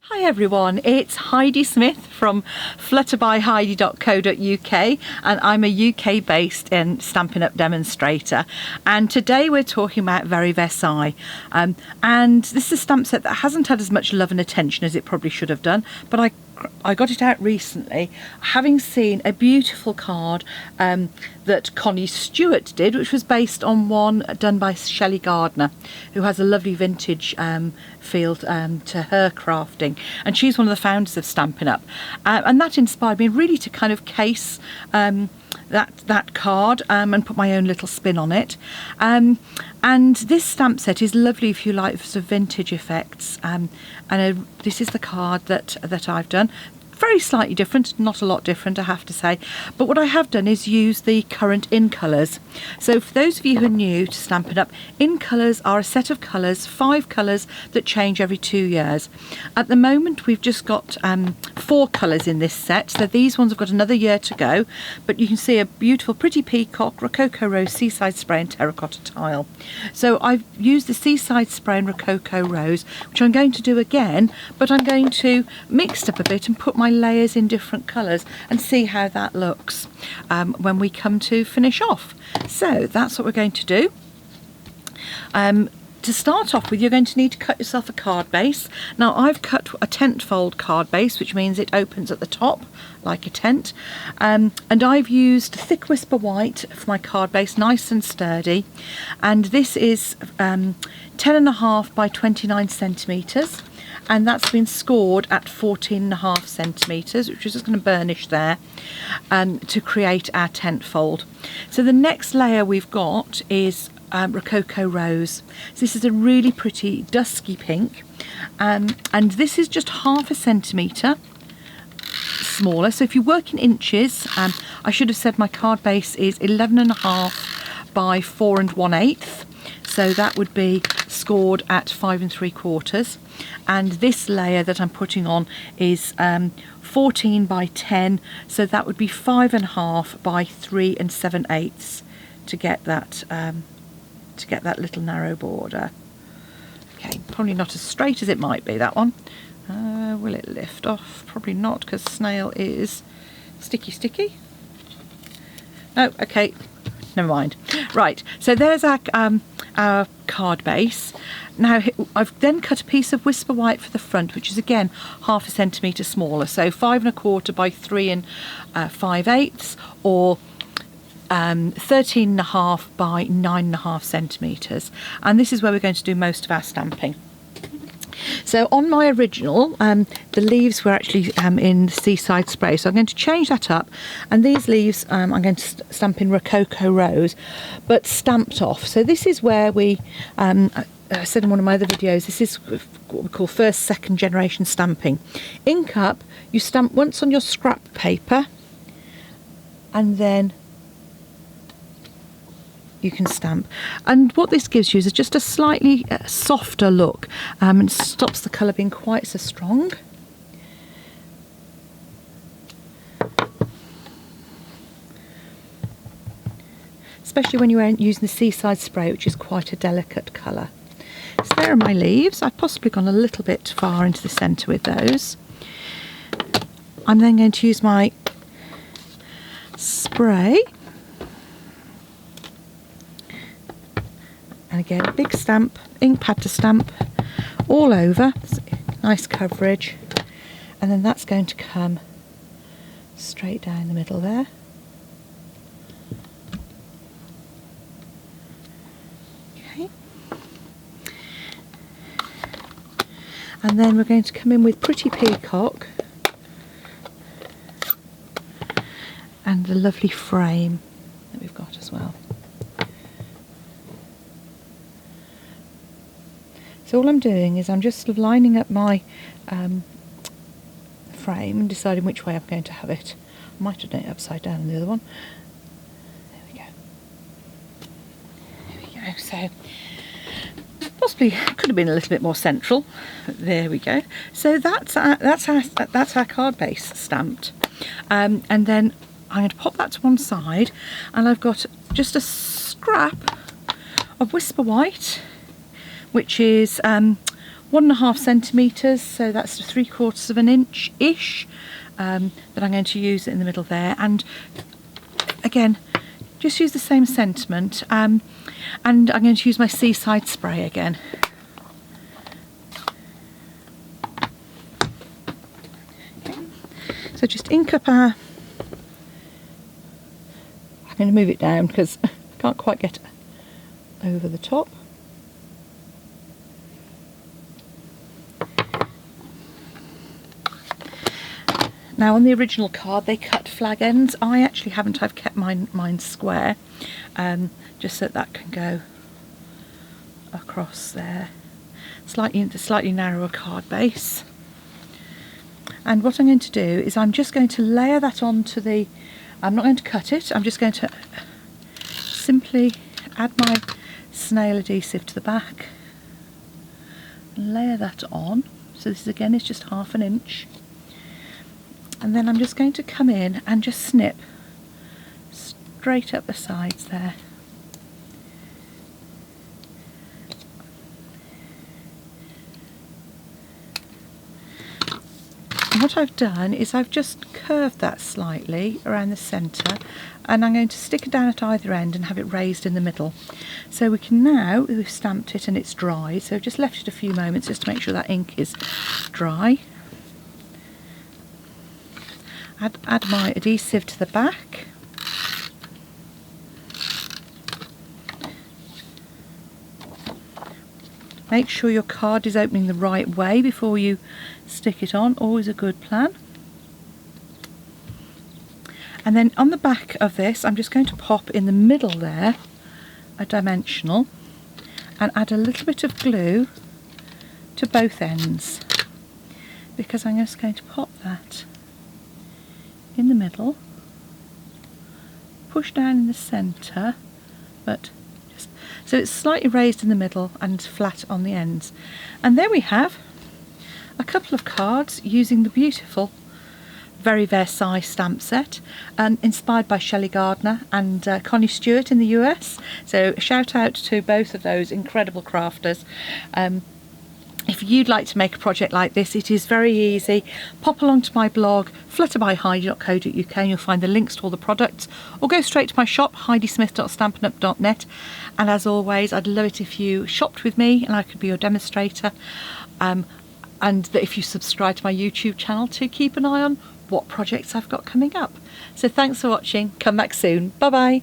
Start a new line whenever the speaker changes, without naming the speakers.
Hi everyone, it's Heidi Smith from flutterbyheidi.co.uk and I'm a UK based Stampin' Up demonstrator, and today we're talking about Versailles and this is a stamp set that hasn't had as much love and attention as it probably should have done, but I got it out recently having seen a beautiful card that Connie Stewart did, which was based on one done by Shelley Gardner, who has a lovely vintage feel to her crafting, and she's one of the founders of Stampin' Up, and that inspired me really to kind of case that card and put my own little spin on it. And this stamp set is lovely if you like sort of vintage effects, and this is the card that I've done. Very slightly different, not a lot different I have to say, but what I have done is use the current in colours. So for those of you who are new to Stampin' Up, in colours are a set of colours, 5 colours that change every 2 years. At the moment we've just got 4 colours in this set, so these ones have got another year to go, but you can see a beautiful pretty peacock, rococo rose, seaside spray and terracotta tile. So I've used the seaside spray and rococo rose, which I'm going to do again, but I'm going to mix it up a bit and put my layers in different colours and see how that looks when we come to finish off. So that's what we're going to do. To start off with, you're going to need to cut yourself a card base. Now I've cut a tent fold card base, which means it opens at the top like a tent, and I've used thick whisper white for my card base, nice and sturdy, and this is 10.5 by 29 centimetres, and that's been scored at 14.5 centimetres, which is just going to burnish there to create our tent fold. So the next layer we've got is rococo rose. So this is a really pretty dusky pink, and this is just 0.5 centimetre smaller. So if you work in inches, I should have said my card base is 11.5 by 4 1/8, so that would be scored at 5 3/4, and this layer that I'm putting on is 14 by 10, so that would be 5.5 by 3 7/8 to get that little narrow border. Okay, probably not as straight as it might be, that one. Will it lift off? Probably not, because snail is sticky. No, okay, never mind. Right, so there's our card base. Now I've then cut a piece of whisper white for the front, which is again 0.5 centimetre smaller, so 5 1/4 by 3 5/8, or 13.5 by 9.5 centimetres, and this is where we're going to do most of our stamping. So on my original, the leaves were actually in seaside spray, so I'm going to change that up, and these leaves I'm going to stamp in rococo rose, but stamped off. So this is where we, I said in one of my other videos, this is what we call first, second generation stamping. Ink up, you stamp once on your scrap paper, and then you can stamp, and what this gives you is just a slightly softer look, and stops the colour being quite so strong. Especially when you're using the seaside spray, which is quite a delicate colour. So there are my leaves. I've possibly gone a little bit far into the centre with those. I'm then going to use my spray. And again, a big stamp, ink pad to stamp all over, nice coverage, and then that's going to come straight down the middle there. Okay. And then we're going to come in with Pretty Peacock and the lovely frame that we've got as well. So all I'm doing is I'm just sort of lining up my frame and deciding which way I'm going to have it. I might have done it upside down on the other one. There we go. There we go. So possibly could have been a little bit more central. There we go. So that's our card base stamped, and then I'm going to pop that to one side, and I've got just a scrap of whisper white, which is 1.5 centimetres, so that's 3/4 of an inch-ish, that I'm going to use in the middle there. And again, just use the same sentiment, and I'm going to use my Seaside spray again. Okay. So just ink up our... I'm going to move it down because I can't quite get over the top. Now on the original card they cut flag ends. I actually haven't. I've kept mine square, just so that can go across there. Slightly narrower card base. And what I'm going to do is I'm just going to layer that onto the... I'm not going to cut it. I'm just going to simply add my snail adhesive to the back and layer that on. So this again is just 1/2 inch. And then I'm just going to come in and just snip straight up the sides there. And what I've done is I've just curved that slightly around the centre, and I'm going to stick it down at either end and have it raised in the middle. So we can now, we've stamped it and it's dry, so I've just left it a few moments just to make sure that ink is dry. Add my adhesive to the back. Make sure your card is opening the right way before you stick it on, always a good plan. And then on the back of this I'm just going to pop in the middle there a dimensional and add a little bit of glue to both ends, because I'm just going to pop that in the middle, push down in the centre, but just so it's slightly raised in the middle and flat on the ends. And there we have a couple of cards using the beautiful Very Versailles stamp set, inspired by Shelley Gardner and Connie Stewart in the US. So shout out to both of those incredible crafters. If you'd like to make a project like this, it is very easy. Pop along to my blog, flutterbyheidi.co.uk, and you'll find the links to all the products, or go straight to my shop, heidismith.stampinup.net. And as always, I'd love it if you shopped with me and I could be your demonstrator, and that if you subscribe to my YouTube channel to keep an eye on what projects I've got coming up. So thanks for watching. Come back soon. Bye bye.